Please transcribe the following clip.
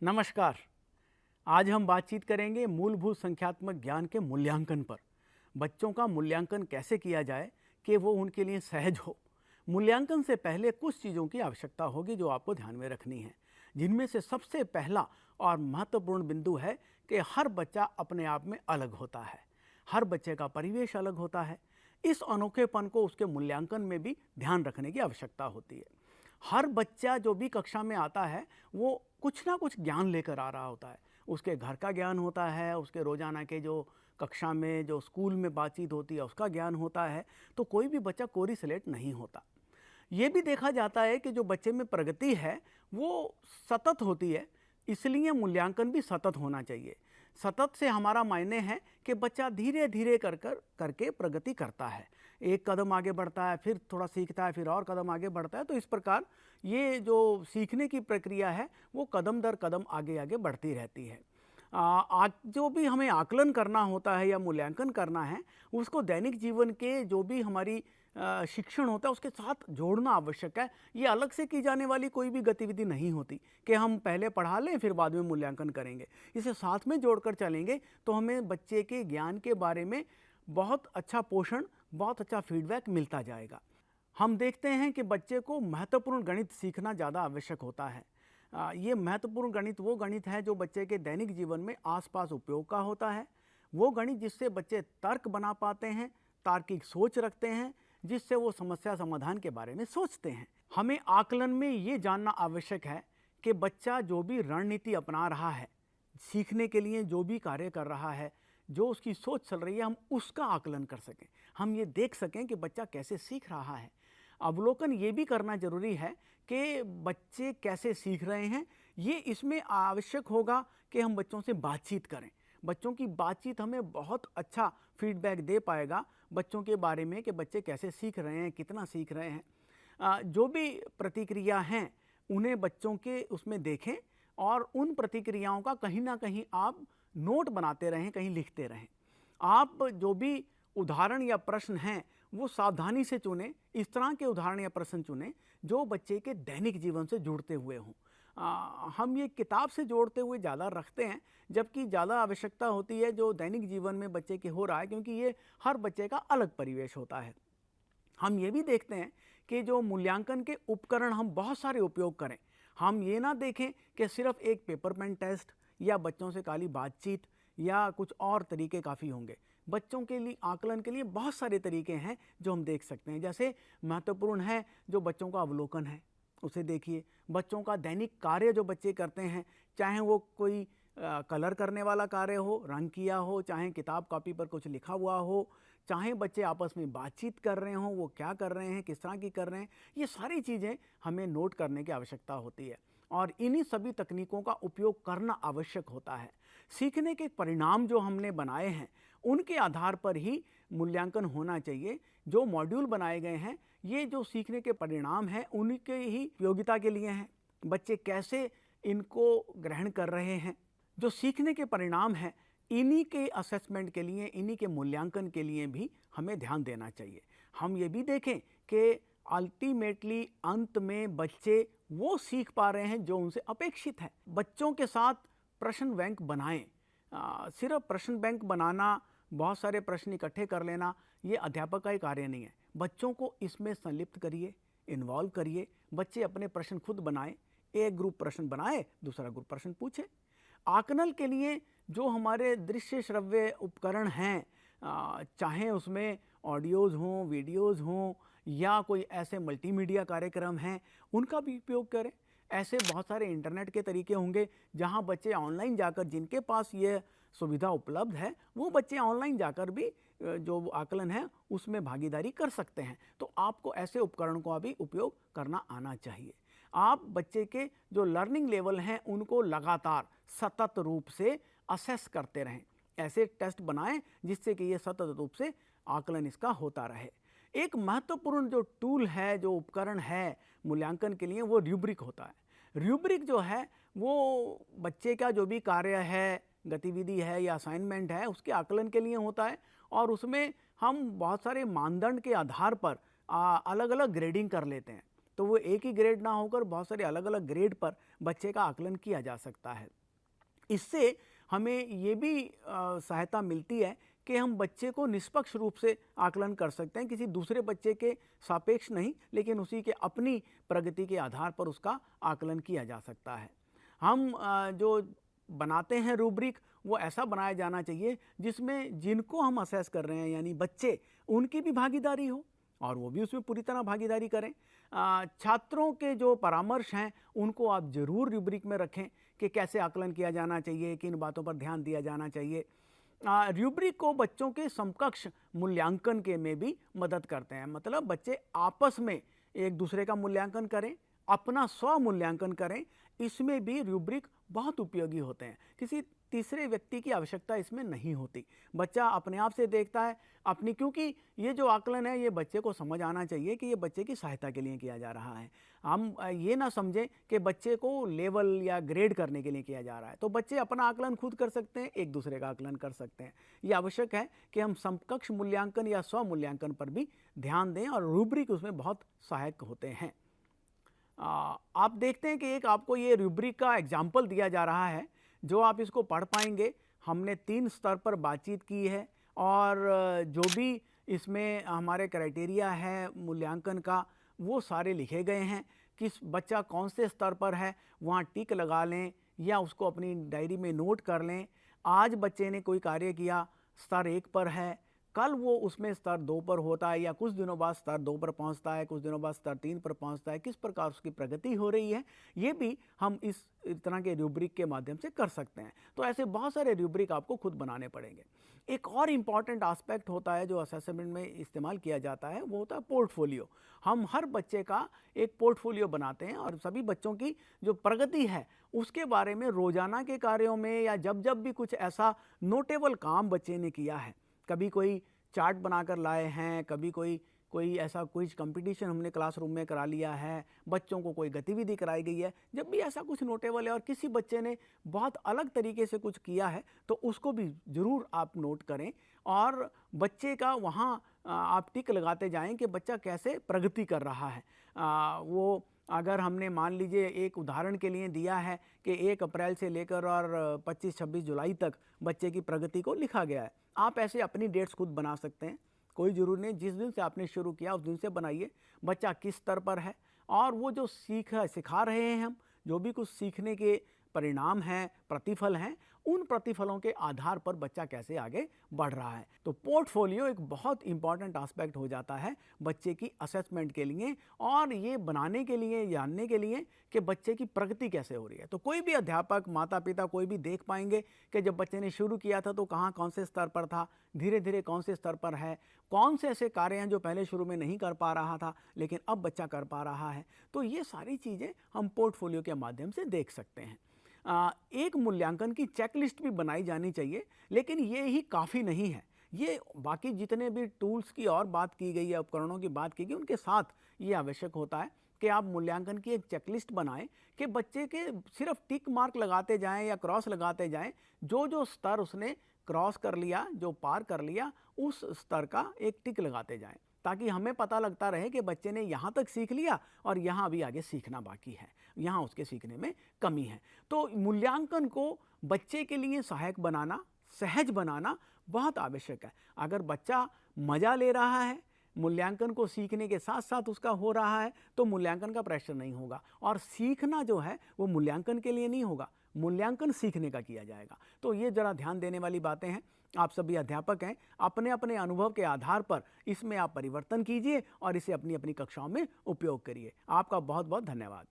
नमस्कार। आज हम बातचीत करेंगे मूलभूत संख्यात्मक ज्ञान के मूल्यांकन पर। बच्चों का मूल्यांकन कैसे किया जाए कि वो उनके लिए सहज हो। मूल्यांकन से पहले कुछ चीज़ों की आवश्यकता होगी जो आपको ध्यान में रखनी है, जिनमें से सबसे पहला और महत्वपूर्ण बिंदु है कि हर बच्चा अपने आप में अलग होता है। हर बच्चे का परिवेश अलग होता है। इस अनोखेपन को उसके मूल्यांकन में भी ध्यान रखने की आवश्यकता होती है। हर बच्चा जो भी कक्षा में आता है वो कुछ ना कुछ ज्ञान लेकर आ रहा होता है। उसके घर का ज्ञान होता है, उसके रोज़ाना के जो कक्षा में जो स्कूल में बातचीत होती है उसका ज्ञान होता है। तो कोई भी बच्चा कोरी स्लेट नहीं होता। ये भी देखा जाता है कि जो बच्चे में प्रगति है वो सतत होती है, इसलिए मूल्यांकन भी सतत होना चाहिए। सतत से हमारा मायने है कि बच्चा धीरे धीरे करके प्रगति करता है। एक कदम आगे बढ़ता है, फिर थोड़ा सीखता है, फिर और कदम आगे बढ़ता है। तो इस प्रकार ये जो सीखने की प्रक्रिया है वो कदम दर कदम आगे आगे बढ़ती रहती है। आज जो भी हमें आकलन करना होता है या मूल्यांकन करना है उसको दैनिक जीवन के जो भी हमारी शिक्षण होता है उसके साथ जोड़ना आवश्यक है। ये अलग से की जाने वाली कोई भी गतिविधि नहीं होती कि हम पहले पढ़ा लें फिर बाद में मूल्यांकन करेंगे। इसे साथ में जोड़कर चलेंगे तो हमें बच्चे के ज्ञान के बारे में बहुत अच्छा पोषण, बहुत अच्छा फीडबैक मिलता जाएगा। हम देखते हैं कि बच्चे को महत्वपूर्ण गणित सीखना ज़्यादा आवश्यक होता है। ये महत्वपूर्ण गणित वो गणित है जो बच्चे के दैनिक जीवन में आसपास उपयोग का होता है। वो गणित जिससे बच्चे तर्क बना पाते हैं, तार्किक सोच रखते हैं, जिससे वो समस्या समाधान के बारे में सोचते हैं। हमें आकलन में ये जानना आवश्यक है कि बच्चा जो भी रणनीति अपना रहा है, सीखने के लिए जो भी कार्य कर रहा है, जो उसकी सोच चल रही है, हम उसका आकलन कर सकें। हम ये देख सकें कि बच्चा कैसे सीख रहा है। अवलोकन ये भी करना जरूरी है कि बच्चे कैसे सीख रहे हैं। ये इसमें आवश्यक होगा कि हम बच्चों से बातचीत करें। बच्चों की बातचीत हमें बहुत अच्छा फीडबैक दे पाएगा बच्चों के बारे में कि बच्चे कैसे सीख रहे हैं, कितना सीख रहे हैं। जो भी प्रतिक्रिया हैं उन्हें बच्चों के उसमें देखें और उन प्रतिक्रियाओं का कहीं ना कहीं आप नोट बनाते रहें, कहीं लिखते रहें। आप जो भी उदाहरण या प्रश्न हैं वो सावधानी से चुनें। इस तरह के उदाहरण या प्रश्न चुनें जो बच्चे के दैनिक जीवन से जुड़ते हुए हों। हम ये किताब से जोड़ते हुए ज़्यादा रखते हैं, जबकि ज़्यादा आवश्यकता होती है जो दैनिक जीवन में बच्चे के हो रहा है, क्योंकि ये हर बच्चे का अलग परिवेश होता है। हम ये भी देखते हैं कि जो मूल्यांकन के उपकरण हम बहुत सारे उपयोग करें। हम ये ना देखें कि सिर्फ एक पेपर पेन टेस्ट या बच्चों से खाली बातचीत या कुछ और तरीके काफ़ी होंगे। बच्चों के लिए आकलन के लिए बहुत सारे तरीके हैं जो हम देख सकते हैं। जैसे महत्वपूर्ण है जो बच्चों का अवलोकन है, उसे देखिए। बच्चों का दैनिक कार्य जो बच्चे करते हैं, चाहे वो कोई कलर करने वाला कार्य हो, रंग किया हो, चाहे किताब कॉपी पर कुछ लिखा हुआ हो, चाहे बच्चे आपस में बातचीत कर रहे हों, वो क्या कर रहे हैं, किस तरह की कर रहे हैं, ये सारी चीज़ें हमें नोट करने की आवश्यकता होती है और इन्हीं सभी तकनीकों का उपयोग करना आवश्यक होता है। सीखने के परिणाम जो हमने बनाए हैं उनके आधार पर ही मूल्यांकन होना चाहिए। जो मॉड्यूल बनाए गए हैं ये जो सीखने के परिणाम हैं उनके ही उपयोगिता के लिए हैं। बच्चे कैसे इनको ग्रहण कर रहे हैं। जो सीखने के परिणाम हैं इन्हीं के असेसमेंट के लिए, इन्हीं के मूल्यांकन के लिए भी हमें ध्यान देना चाहिए। हम ये भी देखें कि अल्टीमेटली अंत में बच्चे वो सीख पा रहे हैं जो उनसे अपेक्षित है। बच्चों के साथ प्रश्न बैंक बनाएं। सिर्फ प्रश्न बैंक बनाना, बहुत सारे प्रश्न इकट्ठे कर लेना, ये अध्यापक का ही कार्य नहीं है। बच्चों को इसमें संलिप्त करिए, इन्वॉल्व करिए। बच्चे अपने प्रश्न खुद बनाएं। एक ग्रुप प्रश्न बनाए, दूसरा ग्रुप प्रश्न पूछे। आकलन के लिए जो हमारे दृश्य श्रव्य उपकरण हैं, चाहे उसमें ऑडियोज़ हों, वीडियोज़ हों या कोई ऐसे मल्टीमीडिया कार्यक्रम हैं, उनका भी उपयोग करें। ऐसे बहुत सारे इंटरनेट के तरीके होंगे जहां बच्चे ऑनलाइन जाकर, जिनके पास ये सुविधा उपलब्ध है, वो बच्चे ऑनलाइन जाकर भी जो आकलन है उसमें भागीदारी कर सकते हैं। तो आपको ऐसे उपकरण का भी उपयोग करना आना चाहिए। आप बच्चे के जो लर्निंग लेवल हैं उनको लगातार सतत रूप से असेस करते रहें। ऐसे टेस्ट बनाएं जिससे कि ये सतत रूप से आकलन इसका होता रहे। एक महत्वपूर्ण जो टूल है, जो उपकरण है मूल्यांकन के लिए, वो रूब्रिक होता है। रूब्रिक जो है वो बच्चे का जो भी कार्य है, गतिविधि है या असाइनमेंट है, उसके आकलन के लिए होता है और उसमें हम बहुत सारे मानदंड के आधार पर अलग अलग ग्रेडिंग कर लेते हैं। तो वो एक ही ग्रेड ना होकर बहुत सारे अलग अलग ग्रेड पर बच्चे का आकलन किया जा सकता है। इससे हमें ये भी सहायता मिलती है कि हम बच्चे को निष्पक्ष रूप से आकलन कर सकते हैं, किसी दूसरे बच्चे के सापेक्ष नहीं, लेकिन उसी के अपनी प्रगति के आधार पर उसका आकलन किया जा सकता है। हम जो बनाते हैं रूब्रिक, वो ऐसा बनाया जाना चाहिए जिसमें जिनको हम असेस कर रहे हैं यानी बच्चे, उनकी भी भागीदारी हो और वो भी उसमें पूरी तरह भागीदारी करें। छात्रों के जो परामर्श हैं उनको आप ज़रूर रूब्रिक में रखें कि कैसे आकलन किया जाना चाहिए, किन बातों पर ध्यान दिया जाना चाहिए। रूब्रिक को बच्चों के समकक्ष मूल्यांकन के में भी मदद करते हैं, मतलब बच्चे आपस में एक दूसरे का मूल्यांकन करें, अपना स्व मूल्यांकन करें, इसमें भी रूब्रिक बहुत उपयोगी होते हैं। किसी तीसरे व्यक्ति की आवश्यकता इसमें नहीं होती, बच्चा अपने आप से देखता है अपनी, क्योंकि ये जो आकलन है ये बच्चे को समझ आना चाहिए कि ये बच्चे की सहायता के लिए किया जा रहा है। हम ये ना समझें कि बच्चे को लेवल या ग्रेड करने के लिए किया जा रहा है। तो बच्चे अपना आकलन खुद कर सकते हैं, एक दूसरे का आकलन कर सकते हैं। ये आवश्यक है कि हम समकक्ष मूल्यांकन या स्व मूल्यांकन पर भी ध्यान दें और रूब्रिक उसमें बहुत सहायक होते हैं। आप देखते हैं कि एक आपको ये रूब्रिक का एग्जाम्पल दिया जा रहा है, जो आप इसको पढ़ पाएंगे। हमने 3 स्तर पर बातचीत की है और जो भी इसमें हमारे क्राइटेरिया है मूल्यांकन का वो सारे लिखे गए हैं। किस बच्चा कौन से स्तर पर है वहाँ टिक लगा लें या उसको अपनी डायरी में नोट कर लें। आज बच्चे ने कोई कार्य किया स्तर 1 पर है, कल वो उसमें स्तर 2 पर होता है या कुछ दिनों बाद स्तर 2 पर पहुंचता है, कुछ दिनों बाद स्तर 3 पर पहुंचता है, किस प्रकार उसकी प्रगति हो रही है, ये भी हम इस तरह के रूब्रिक के माध्यम से कर सकते हैं। तो ऐसे बहुत सारे रूब्रिक आपको खुद बनाने पड़ेंगे। एक और इम्पॉर्टेंट एस्पेक्ट होता है जो असेसमेंट में इस्तेमाल किया जाता है, वो होता है पोर्टफोलियो। हम हर बच्चे का एक पोर्टफोलियो बनाते हैं और सभी बच्चों की जो प्रगति है उसके बारे में रोजाना के कार्यों में या जब जब भी कुछ ऐसा नोटेबल काम बच्चे ने किया है, कभी कोई चार्ट बनाकर लाए हैं, कभी कोई ऐसा क्विज कंपटीशन हमने क्लासरूम में करा लिया है, बच्चों को कोई गतिविधि कराई गई है, जब भी ऐसा कुछ नोटेबल है और किसी बच्चे ने बहुत अलग तरीके से कुछ किया है तो उसको भी ज़रूर आप नोट करें और बच्चे का वहाँ आप टिक लगाते जाएं कि बच्चा कैसे प्रगति कर रहा है। वो अगर हमने मान लीजिए एक उदाहरण के लिए दिया है कि 1 अप्रैल से लेकर और 25-26 जुलाई तक बच्चे की प्रगति को लिखा गया है, आप ऐसे अपनी डेट्स खुद बना सकते हैं। कोई ज़रूरी नहीं, जिस दिन से आपने शुरू किया उस दिन से बनाइए, बच्चा किस स्तर पर है और वो जो सिखा रहे हैं हम, जो भी कुछ सीखने के परिणाम हैं, प्रतिफल हैं, उन प्रतिफलों के आधार पर बच्चा कैसे आगे बढ़ रहा है। तो पोर्टफोलियो एक बहुत इंपॉर्टेंट एस्पेक्ट हो जाता है बच्चे की असेसमेंट के लिए और ये बनाने के लिए, जानने के लिए कि बच्चे की प्रगति कैसे हो रही है। तो कोई भी अध्यापक, माता पिता कोई भी देख पाएंगे कि जब बच्चे ने शुरू किया था तो कहाँ कौन से स्तर पर था, धीरे धीरे कौन से स्तर पर है, कौन से ऐसे कार्य हैं जो पहले शुरू में नहीं कर पा रहा था लेकिन अब बच्चा कर पा रहा है। तो ये सारी चीज़ें हम पोर्टफोलियो के माध्यम से देख सकते हैं। एक मूल्यांकन की चेकलिस्ट भी बनाई जानी चाहिए, लेकिन ये ही काफ़ी नहीं है। ये बाकी जितने भी टूल्स की और बात की गई है, उपकरणों की बात की गई, उनके साथ ये आवश्यक होता है कि आप मूल्यांकन की एक चेकलिस्ट बनाएं कि बच्चे के सिर्फ टिक मार्क लगाते जाएं या क्रॉस लगाते जाएं, जो जो स्तर उसने क्रॉस कर लिया, जो पार कर लिया, उस स्तर का एक टिक लगाते जाएं, ताकि हमें पता लगता रहे कि बच्चे ने यहाँ तक सीख लिया और यहाँ अभी आगे सीखना बाकी है, यहाँ उसके सीखने में कमी है। तो मूल्यांकन को बच्चे के लिए सहायक बनाना, सहज बनाना बहुत आवश्यक है। अगर बच्चा मज़ा ले रहा है, मूल्यांकन को सीखने के साथ साथ उसका हो रहा है, तो मूल्यांकन का प्रेशर नहीं होगा और सीखना जो है वो मूल्यांकन के लिए नहीं होगा, मूल्यांकन सीखने का किया जाएगा। तो ये ज़रा ध्यान देने वाली बातें हैं। आप सभी अध्यापक हैं, अपने अपने अनुभव के आधार पर इसमें आप परिवर्तन कीजिए और इसे अपनी अपनी कक्षाओं में उपयोग करिए। आपका बहुत बहुत धन्यवाद।